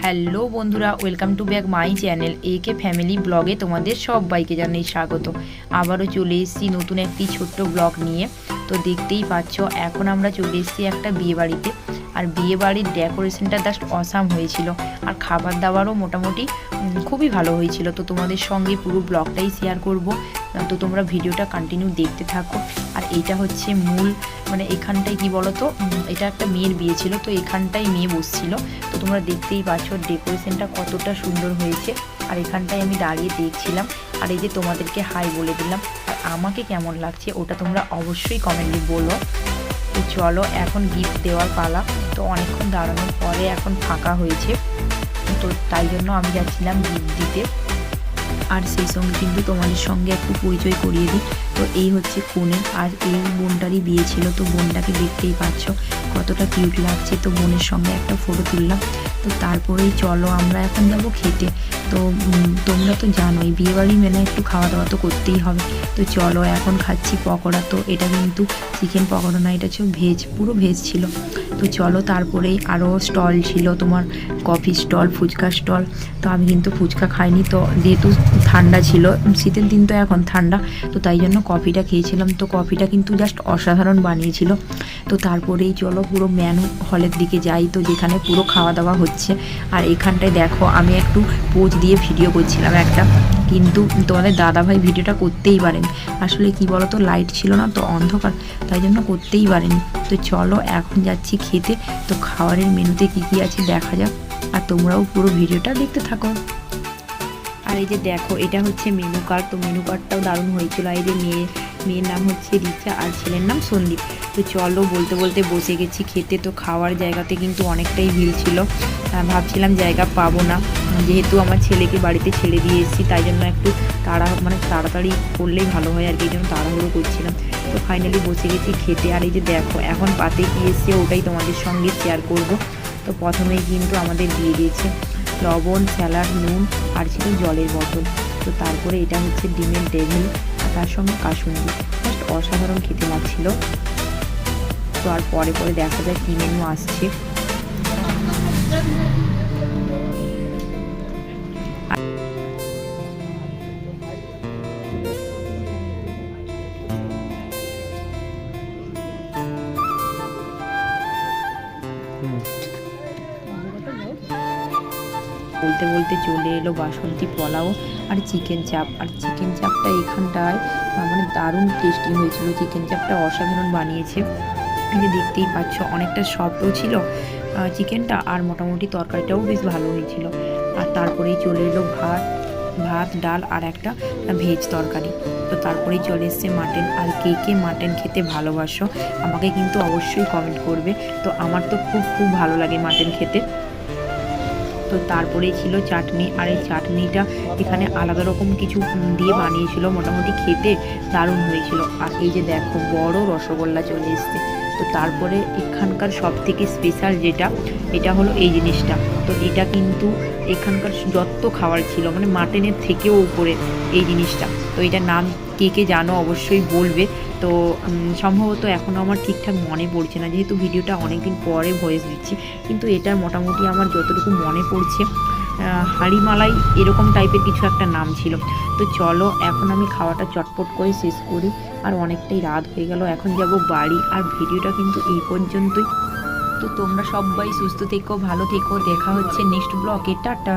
Hello বন্ধুরা, welcome to back my channel একে family ব্লগে তোমাদের সবাইকে জানাই স্বাগত। আবারও চলে এসেছি নতুন একটি ছোট্ট ব্লগ নিয়ে। তো দেখতেই পাচ্ছ এখন আমরা চলে এসেছি একটা বিয়ে বাড়িতে। আর বিয়ে বাড়ির ডেকোরেশনটা জাস্ট অসাম হয়েছিল, আর খাবার দাবারও মোটামুটি খুবই ভালো হয়েছিল। তো তোমাদের সঙ্গে পুরো ব্লগটাই শেয়ার করব, তো তোমরা ভিডিওটা কন্টিনিউ দেখতে থাকো। আর এইটা হচ্ছে মূল, মানে এখানটায় কি বলো তো, এটা একটা মেয়ের বিয়ে ছিল, তো এখানটায় মেয়ে বসছিল। তো তোমরা দেখতেই পাচ্ছ ডেকোরেশনটা কতটা সুন্দর হয়েছে। আর এখানটায় আমি দাঁড়িয়ে দেখছিলাম, আর এই যে তোমাদেরকে হাই বলে দিলাম। আর আমাকে কেমন লাগছে ওটা তোমরা অবশ্যই কমেন্টে বলো। তো চলো এখন গিফট দেওয়ার পালা। তো অনেকক্ষণ দাঁড়ানোর পরে এখন ফাঁকা হয়েছে, তো তাই জন্য আমি যাচ্ছিলাম গিফট দিতে। আর সেই সঙ্গে কিন্তু তোমাদের সঙ্গে একটু পরিচয় করিয়ে দিই। তো এই হচ্ছে কনে, আর এই বোনটারই বিয়ে ছিল। তো বোনটাকে দেখতেই পাচ্ছ কতটা কিউট লাগছে। তো বোনের সঙ্গে একটা ফটো তুললাম। তো তারপরেই চলো আমরা এখন যাব খেতে। তো তোমরা তো জানোই বিয়েবাড়ি মেনে একটু খাওয়া দাওয়া তো করতেই হবে। তো চলো এখন খাচ্ছি পকোড়া। তো এটা কিন্তু চিকেন পকোড়া না, এটা ছিল ভেজ, পুরো ভেজ ছিল। তো চলো তারপরেই আরও স্টল ছিল, তোমার কফি স্টল, ফুচকা স্টল। তো আমি কিন্তু ফুচকা খাইনি, তো যেহেতু ঠান্ডা ছিল, শীতের দিন তো এখন ঠান্ডা, তো তাই জন্য কফিটা খেয়েছিলাম। তো কফিটা কিন্তু জাস্ট অসাধারণ বানিয়েছিল। তো তারপরেই চলো পুরো ম্যান হলের দিকে যাই, তো যেখানে পুরো খাওয়া দাওয়া হচ্ছে। আর এখানটায় দেখো আমি একটু পোজ দিয়ে ভিডিও করছিলাম একটা, কিন্তু তোমাদের দাদাভাই ভিডিওটা করতেই পারেনি। আসলে কি বলো তো, লাইট ছিল না তো, অন্ধকার, তাই জন্য করতেই পারেনি। তো চলো এখন যাচ্ছি খেতে। তো খাবারের মেনুতে কি কি আছে দেখা যাক, আর তোমরাও পুরো ভিডিওটা দেখতে থাকো। আর এই যে দেখো এটা হচ্ছে মেনু কার্ড। তো মেনু কার্ডটাও দারুণ হয়েছিল। এই যে মেয়ের নাম হচ্ছে রিচা আর ছেলের নাম সন্দীপ। তো চলো বলতে বলতে বসে গেছি খেতে। তো খাওয়ার জায়গাতে কিন্তু অনেকটাই ভিড় ছিল, ভাবছিলাম জায়গা পাবো না, যেহেতু আমার ছেলেকে বাড়িতে ছেড়ে দিয়ে এসেছি, তাই জন্য একটু তাড়াতাড়ি করলেই ভালো হয় আর কি, এই জন্য তাড়াহুড়ো করছিলাম। তো ফাইনালি বসে গেছি খেতে। আর এই যে দেখো এখন পাতে কি এসছে ওটাই তোমাদের সঙ্গে শেয়ার করব। তো প্রথমেই কিন্তু আমাদের দিয়ে দিয়েছে লবণ, স্যালাড, নুন, আর ছিল জলের বোতল। তো তারপরে এটা হচ্ছে ডিমের টেবিল, আর তার সঙ্গে কাসুন্দি, জাস্ট অসাধারণ খেতে লাগছিল। তো আর পরে পরে দেখা যায় কী মেনু আসছে। বলতে বলতে চলে এলো বাসন্তী পোলাও আর চিকেন চাপ। আর চিকেন চাপটা এখানটায় মানে দারুণ টেস্টি হয়েছিল, চিকেন চাপটা অসাধারণ বানিয়েছে। এই যে দেখতেই পাচ্ছ অনেকটা সফটও ছিল চিকেনটা, আর মোটামুটি তরকারিটাও বেশ ভালো হয়েছিল। আর তারপরেই চলে এলো ভাত ডাল আর একটা ভেজ তরকারি। তো তারপরেই চলে এসছে মাটন। আর কে কে মাটন খেতে ভালোবাসো আমাকে কিন্তু অবশ্যই কমেন্ট করবে। তো আমার তো খুব ভালো লাগে মাটন খেতে। তো তারপরেই ছিল চাটনি, আর এই চাটনিটা এখানে আলাদা রকম কিছু দিয়ে বানিয়েছিল, মোটামুটি খেতে দারুণ হয়েছিল। আর এই যে দেখো বড় রসগোল্লা চলে এসছে। তো তারপরে এখানকার সব থেকে স্পেশাল যেটা, এটা হলো এই জিনিসটা। তো এটা কিন্তু এখানকার যত খাবার ছিল মানে মাটনের থেকেও উপরে এই জিনিসটা। তো এটার নাম কে কে জানো অবশ্যই বলবে। তো সম্ভবত এখনও আমার ঠিকঠাক মনে পড়ছে না, যেহেতু ভিডিওটা অনেকদিন পরে ভয়েস দিচ্ছি, কিন্তু এটা মোটামুটি আমার যতটুকু মনে পড়ছে হাড়িমালাই এরকম টাইপের কিছু একটা নাম ছিল। তো চলো এখন আমি খাওয়াটা চটপট করে শেষ করি, আর অনেকটাই রাত হয়ে গেল, এখন যাব বাড়ি। আর ভিডিওটা কিন্তু এই পর্যন্তই। তো তোমরা সবাই সুস্থ থেকো, ভালো থেকো, দেখা হচ্ছে নেক্সট ব্লগে, টাটা।